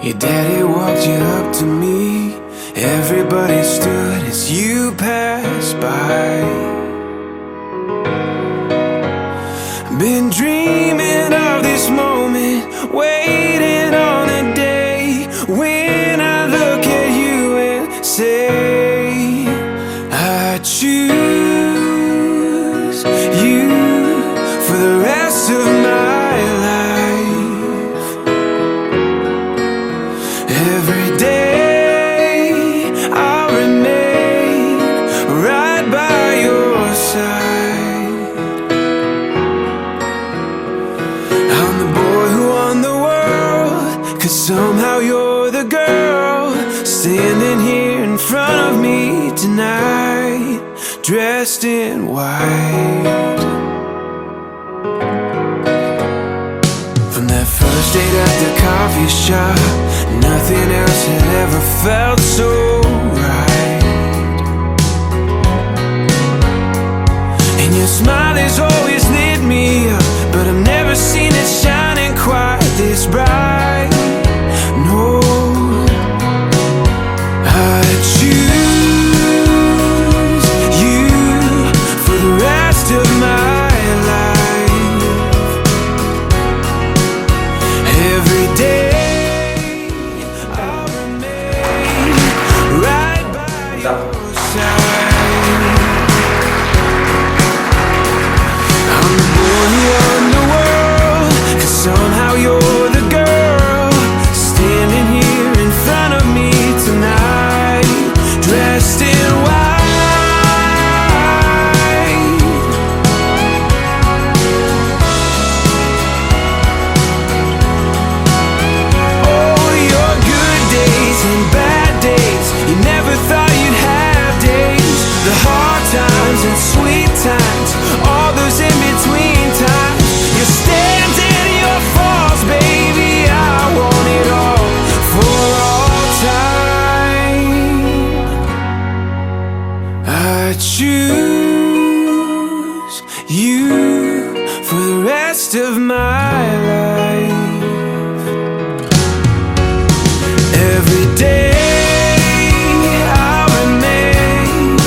Your daddy walked you up to me. Everybody stood as you passed by. Been dreaming of this moment, waiting on a day when I look at you and say, I choose you for the rest of my life. Every day I'll remain right by your side. I'm the boy who won the world, 'cause somehow you're the girl standing here in front of me tonight, dressed in white. From that first date at the coffee shop, nothing else had ever felt so right. And your smile has always lit me up, but I've never seen it shining quite this bright. No, I choose you for the rest of my life. Every day I'll remain right by your side. I'm the boy who won the world, 'cause somehow you're the girl standing here in front of me tonight, dressed in white. Oh, your good days and bad days, you never thought you'd have days. The hard times and sweet times, all those in between times. Your stands and your falls, baby, I want it all for all time. I choose you for the rest of my life. Every day I'll remain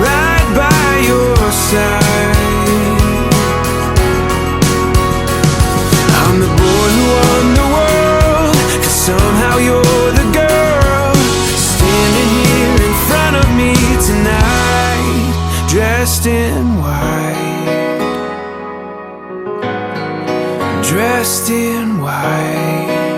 right by your side. I'm the boy who won the world, 'cause somehow you're the girl standing here in front of me tonight, dressed in white, dressed in white.